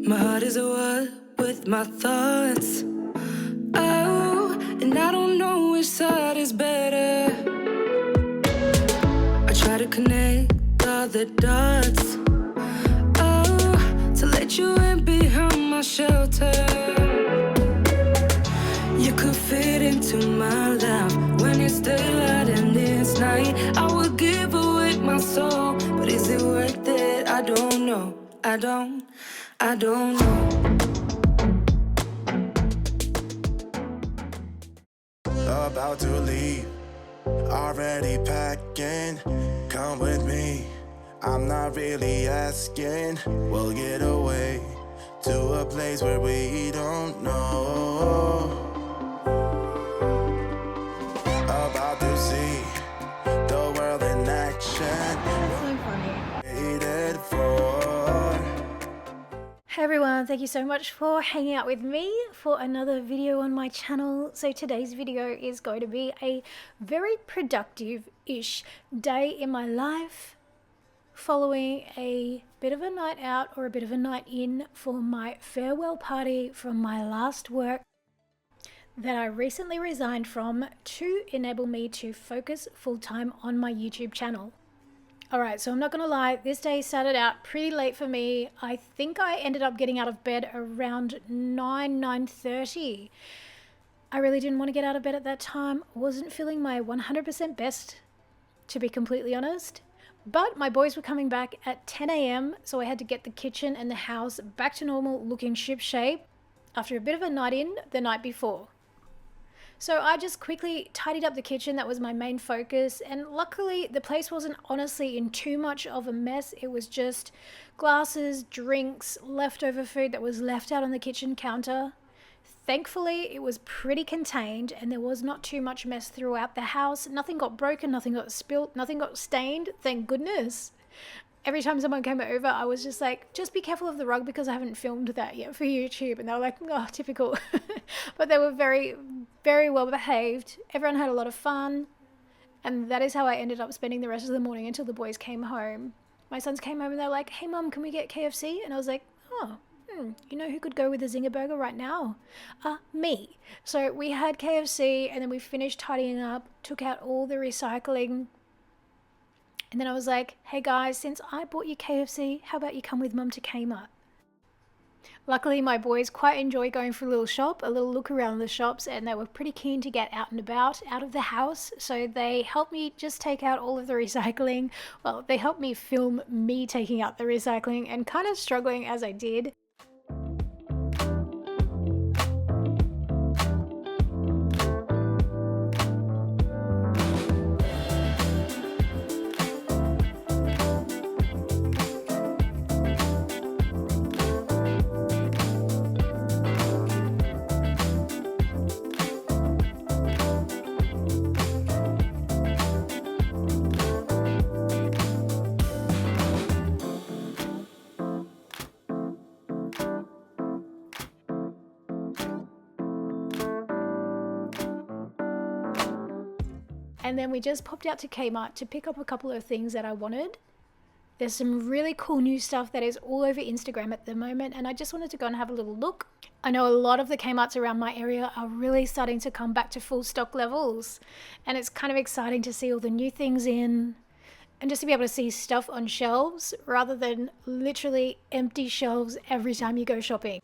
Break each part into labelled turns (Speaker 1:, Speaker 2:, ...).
Speaker 1: My heart is at war with my thoughts. Oh, and I don't know which side is better. I try to connect all the dots. Oh, to let you in behind my shelter. You could fit into my life when it's daylight and it's night. I would give away my soul, but is it worth it? I don't know. I don't know.
Speaker 2: About to leave, already packing. Come with me, I'm not really asking. We'll get away to a place where we don't know. About to see the world in action.
Speaker 3: So funny.
Speaker 2: Waited for.
Speaker 3: Hey everyone, thank you so much for hanging out with me for another video on my channel. So today's video is going to be a very productive-ish day in my life following a bit of a night out or a bit of a night in for my farewell party from my last work that I recently resigned from to enable me to focus full-time on my YouTube channel. Alright, so I'm not going to lie, this day started out pretty late for me. I think I ended up getting out of bed around 9:30. I really didn't want to get out of bed at that time. Wasn't feeling my 100% best, to be completely honest. But my boys were coming back at 10 a.m, so I had to get the kitchen and the house back to normal looking ship shape after a bit of a night in the night before. So I just quickly tidied up the kitchen. That was my main focus, and luckily the place wasn't honestly in too much of a mess. It was just glasses, drinks, leftover food that was left out on the kitchen counter. Thankfully it was pretty contained and there was not too much mess throughout the house. Nothing got broken, nothing got spilt, nothing got stained, thank goodness. Every time someone came over, I was just like, just be careful of the rug because I haven't filmed that yet for YouTube. And they were like, oh, typical. But they were very, very well behaved. Everyone had a lot of fun. And that is how I ended up spending the rest of the morning until the boys came home. My sons came home and they're like, hey mum, can we get KFC? And I was like, you know who could go with a Zinger burger right now? Me. So we had KFC and then we finished tidying up, took out all the recycling. And then I was like, hey guys, since I bought you KFC, how about you come with mum to Kmart? Luckily, my boys quite enjoy going for a little shop, a little look around the shops, and they were pretty keen to get out and about, out of the house. So they helped me just take out all of the recycling. Well, they helped me film me taking out the recycling and kind of struggling as I did. And then we just popped out to Kmart to pick up a couple of things that I wanted. There's some really cool new stuff that is all over Instagram at the moment, and I just wanted to go and have a little look. I know a lot of the Kmarts around my area are really starting to come back to full stock levels, and it's kind of exciting to see all the new things in and just to be able to see stuff on shelves rather than literally empty shelves every time you go shopping.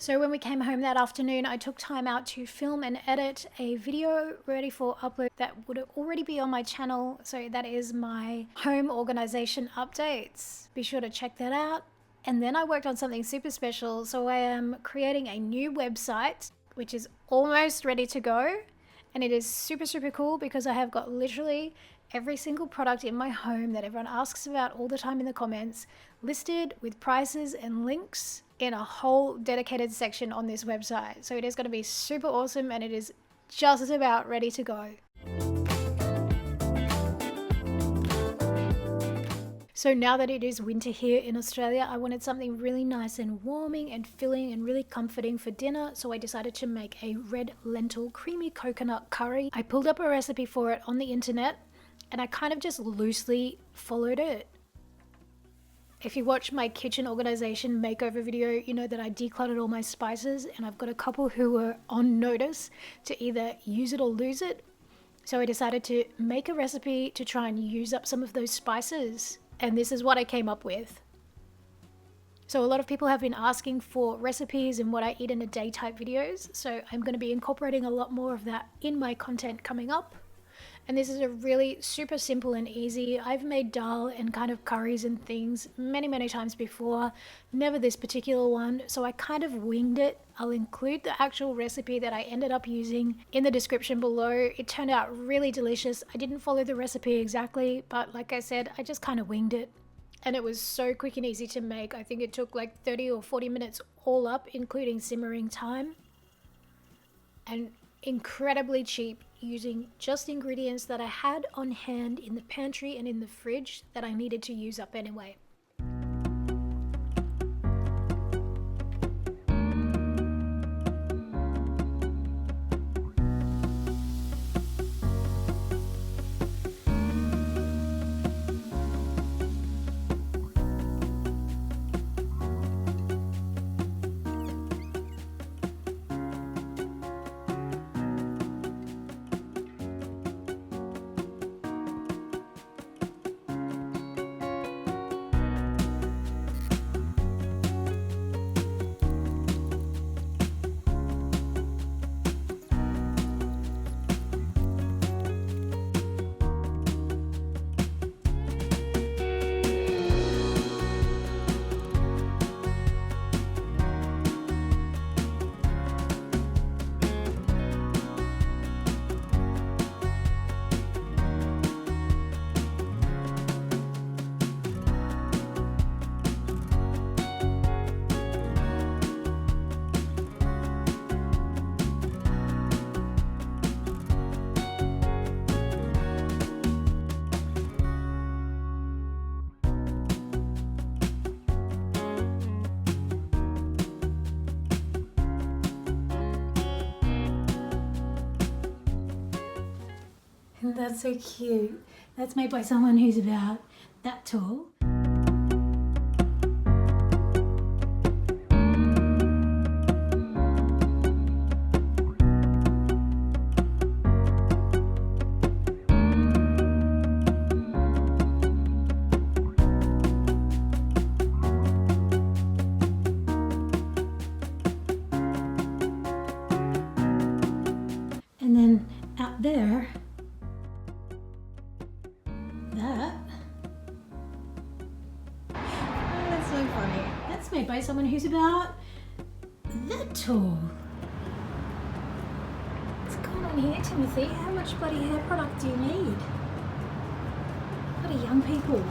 Speaker 3: So when we came home that afternoon, I took time out to film and edit a video ready for upload that would already be on my channel. So that is my home organization updates. Be sure to check that out. And then I worked on something super special. So I am creating a new website, which is almost ready to go. And it is super, super cool because I have got literally every single product in my home that everyone asks about all the time in the comments listed with prices and links in a whole dedicated section on this website. So it is going to be super awesome and it is just about ready to go. So now that it is winter here in Australia, I wanted something really nice and warming and filling and really comforting for dinner. So I decided to make a red lentil creamy coconut curry. I pulled up a recipe for it on the internet and I kind of just loosely followed it. If you watch my kitchen organization makeover video, you know that I decluttered all my spices and I've got a couple who were on notice to either use it or lose it. So I decided to make a recipe to try and use up some of those spices. And this is what I came up with. So a lot of people have been asking for recipes and what I eat in a day type videos. So I'm going to be incorporating a lot more of that in my content coming up. And this is a really super simple and easy. I've made dal and kind of curries and things many times before, never this particular one. So I kind of winged it. I'll include the actual recipe that I ended up using in the description below. It turned out really delicious. I didn't follow the recipe exactly, but like I said, I just kind of winged it. And it was so quick and easy to make. I think it took like 30 or 40 minutes all up, including simmering time. And incredibly cheap, using just ingredients that I had on hand in the pantry and in the fridge that I needed to use up anyway. That's so cute. That's made by someone who's about that tall. And then out there, that's so funny. That's made by someone who's about that tall. What's going on here, Timothy? How much bloody hair product do you need? Bloody young people.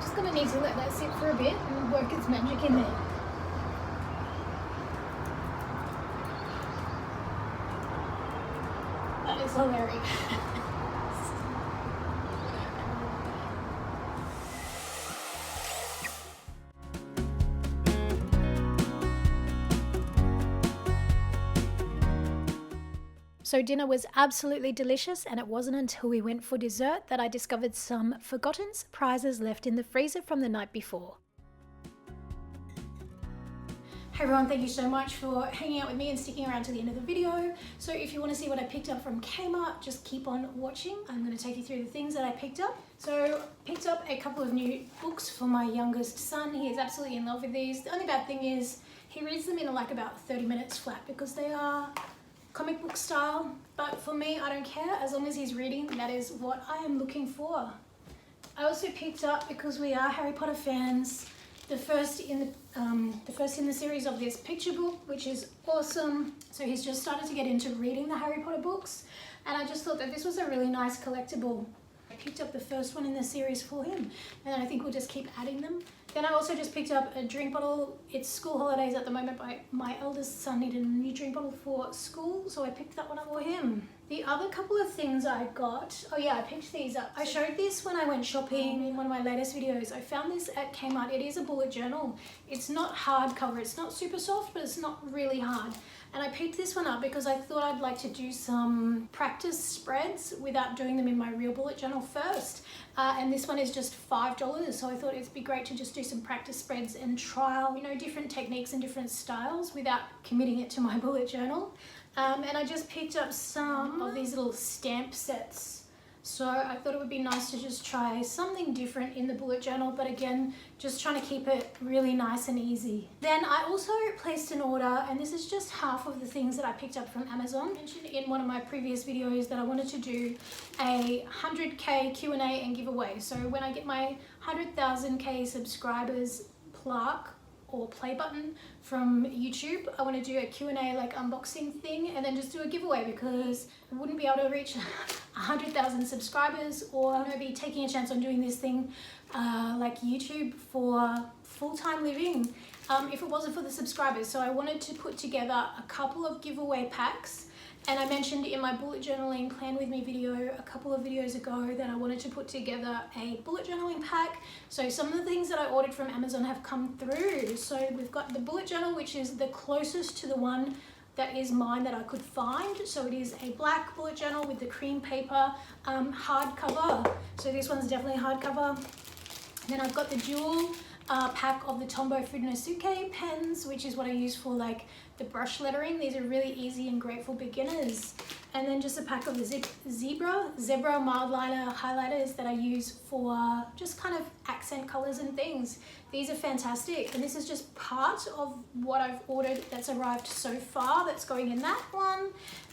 Speaker 3: Just gonna need to let that sit for a bit and work its magic in there. That is hilarious. So dinner was absolutely delicious, and it wasn't until we went for dessert that I discovered some forgotten surprises left in the freezer from the night before. Hey everyone, thank you so much for hanging out with me and sticking around to the end of the video. So if you want to see what I picked up from Kmart, just keep on watching. I'm going to take you through the things that I picked up. So picked up a couple of new books for my youngest son. He is absolutely in love with these. The only bad thing is he reads them in like about 30 minutes flat because they are comic book style. But for me, I don't care. As long as he's reading, that is what I am looking for. I also picked up, because we are Harry Potter fans, the first in the series of this picture book, which is awesome. So he's just started to get into reading the Harry Potter books, and I just thought that this was a really nice collectible. I picked up the first one in the series for him, and I think we'll just keep adding them. Then I also just picked up a drink bottle. It's school holidays at the moment, but my eldest son needed a new drink bottle for school, so I picked that one up for him. The other couple of things I got, oh yeah, I picked these up. I showed this when I went shopping in one of my latest videos. I found this at Kmart. It is a bullet journal. It's not hardcover. It's not super soft, but it's not really hard. And I picked this one up because I thought I'd like to do some practice spreads without doing them in my real bullet journal first. And this one is just $5, so I thought it'd be great to just do some practice spreads and trial, you know, different techniques and different styles without committing it to my bullet journal. And I just picked up some of these little stamp sets. So I thought it would be nice to just try something different in the bullet journal, but again, just trying to keep it really nice and easy. Then I also placed an order, and this is just half of the things that I picked up from Amazon. I mentioned in one of my previous videos that I wanted to do a 100K Q&A and giveaway. So when I get my 100,000K subscribers plaque or play button from YouTube, I want to do a Q&A like unboxing thing and then just do a giveaway, because I wouldn't be able to reach 100,000 subscribers or be taking a chance on doing this thing like YouTube for full-time living if it wasn't for the subscribers. So I wanted to put together a couple of giveaway packs. And I mentioned in my bullet journaling plan with me video a couple of videos ago that I wanted to put together a bullet journaling pack. So some of the things that I ordered from Amazon have come through. So we've got the bullet journal, which is the closest to the one that is mine that I could find. So it is a black bullet journal with the cream paper hardcover. So this one's definitely hardcover. Then I've got the dual pack of the Tombow Funosuke pens, which is what I use for like the brush lettering. These are really easy and great for beginners. And then just a pack of the zebra mild liner highlighters that I use for just kind of accent colors and things. These are fantastic, and this is just part of what I've ordered that's arrived so far that's going in that one.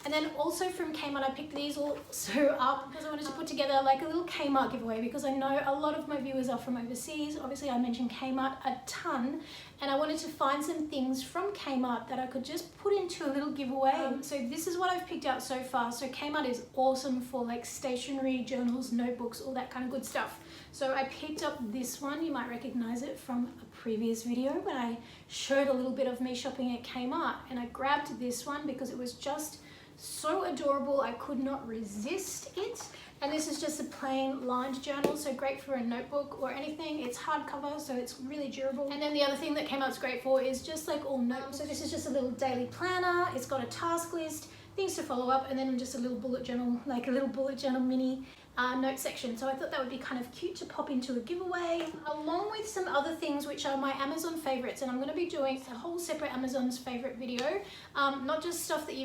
Speaker 3: And then also from Kmart, I picked these also up because I wanted to put together like a little Kmart giveaway, because I know a lot of my viewers are from overseas. Obviously I mentioned Kmart a ton, and I wanted to find some things from Kmart that I could just put into a little giveaway. So this is what I've picked out so far. So Kmart is awesome for like stationery, journals, notebooks, all that kind of good stuff. So I picked up this one. You might recognize it from a previous video when I showed a little bit of me shopping at Kmart, and I grabbed this one because it was just so adorable. I could not resist it. And this is just a plain lined journal, so great for a notebook or anything. It's hardcover, so it's really durable. And then the other thing that Kmart's great for is just like all notes. So this is just a little daily planner. It's got a task list, things to follow up, and then just a little bullet journal, like a little bullet journal mini note section. So I thought that would be kind of cute to pop into a giveaway, along with some other things which are my Amazon favorites. And I'm going to be doing a whole separate Amazon's favorite video, not just stuff that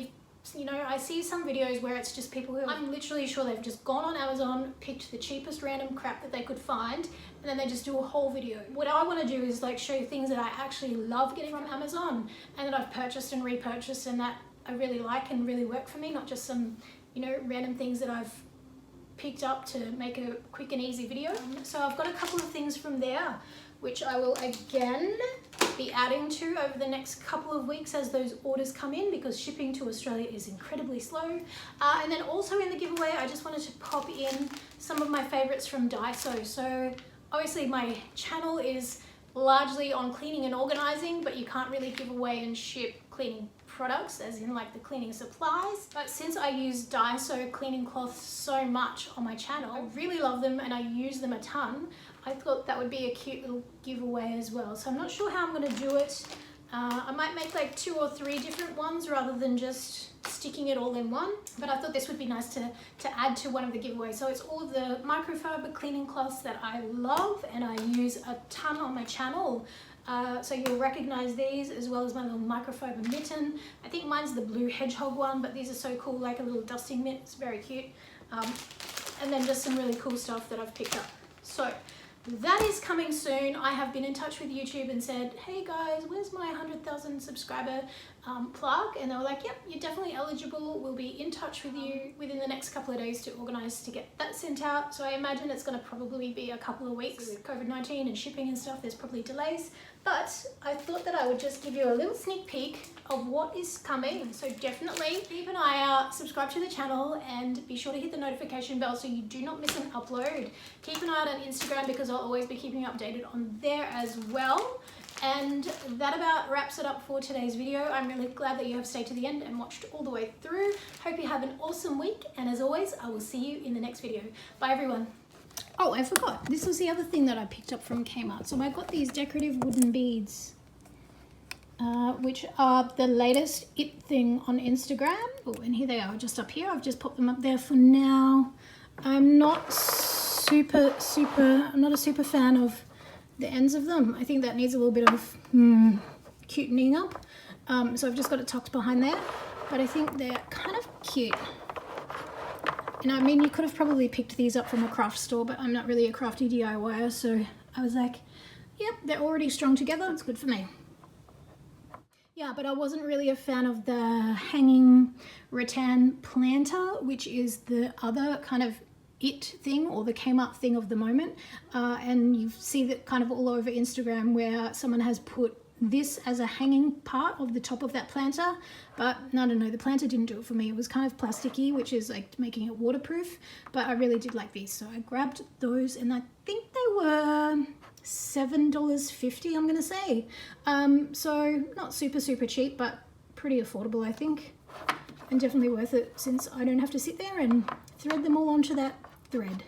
Speaker 3: you know, I see some videos where it's just people who, I'm literally sure they've just gone on Amazon, picked the cheapest random crap that they could find, and then they just do a whole video. What I want to do is like show you things that I actually love getting from Amazon and that I've purchased and repurchased and that I really like and really work for me, not just some, you know, random things that I've picked up to make a quick and easy video. So I've got a couple of things from there which I will again be adding to over the next couple of weeks as those orders come in, because shipping to Australia is incredibly slow. And then also in the giveaway, I just wanted to pop in some of my favorites from Daiso. So obviously my channel is largely on cleaning and organizing, but you can't really give away and ship cleaning products as in like the cleaning supplies. But since I use Daiso cleaning cloths so much on my channel, I really love them and I use them a ton. I thought that would be a cute little giveaway as well. So I'm not sure how I'm going to do it. I might make like 2 or 3 different ones rather than just sticking it all in one. But I thought this would be nice to add to one of the giveaways. So it's all of the microfiber cleaning cloths that I love and I use a ton on my channel. So you'll recognize these, as well as my little microfiber mitten. I think mine's the blue hedgehog one, but these are so cool, like a little dusting mitt. It's very cute. And then just some really cool stuff that I've picked up. So that is coming soon. I have been in touch with YouTube and said, hey guys, where's my 100,000 subscriber plug? And they were like, yep, you're definitely eligible. We'll be in touch with you within the next couple of days to organize to get that sent out. So I imagine it's going to probably be a couple of weeks. With COVID-19 and shipping and stuff, there's probably delays. But I thought that I would just give you a little sneak peek of what is coming. So definitely keep an eye out, subscribe to the channel, and be sure to hit the notification bell so you do not miss an upload. Keep an eye out on Instagram because I'll always be keeping you updated on there as well. And that about wraps it up for today's video. I'm really glad that you have stayed to the end and watched all the way through. Hope you have an awesome week, and as always, I will see you in the next video. Bye everyone. Oh, I forgot. This was the other thing that I picked up from Kmart. So I got these decorative wooden beads, which are the latest it thing on Instagram. Oh, and here they are, just up here. I've just popped them up there for now. I'm not a super fan of the ends of them. I think that needs a little bit of cutening up. So I've just got it tucked behind there, but I think they're kind of cute. And I mean, you could have probably picked these up from a craft store, but I'm not really a crafty DIYer, so I was like, yep, they're already strung together, it's good for me. Yeah, but I wasn't really a fan of the hanging rattan planter, which is the other kind of it thing, or the Kmart thing of the moment. And you see that kind of all over Instagram where someone has put this as a hanging part of the top of that planter, but no, the planter didn't do it for me. It was kind of plasticky, which is like making it waterproof, but I really did like these, so I grabbed those, and I think they were $7.50, I'm gonna say. So not super cheap, but pretty affordable, I think, and definitely worth it since I don't have to sit there and thread them all onto that thread.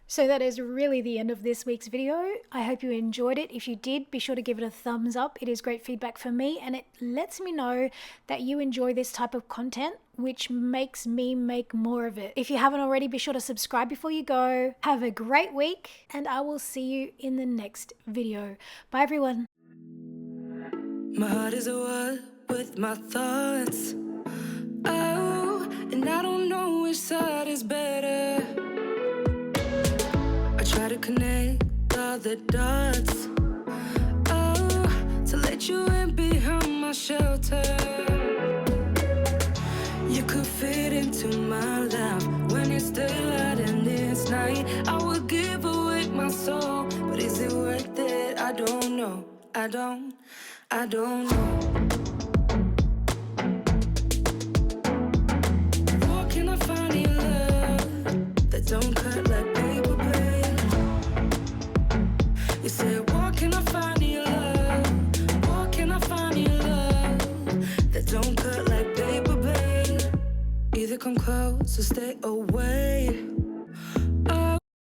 Speaker 3: So that is really the end of this week's video. I hope you enjoyed it. If you did, be sure to give it a thumbs up. It is great feedback for me, and it lets me know that you enjoy this type of content, which makes me make more of it. If you haven't already, be sure to subscribe before you go. Have a great week, and I will see you in the next video. Bye everyone.
Speaker 1: My heart is at war with my thoughts. Oh, and I don't know which side is better. I try to connect all the dots. Oh, to let you in behind my shelter. You could fit into my life when it's daylight and it's night. I would give away my soul, but is it worth it? I don't know. I don't know. Where can I find your love that don't cut like paper, babe? You said, where can I find your love? Where can I find your love that don't cut like paper, babe? Either come close or stay away.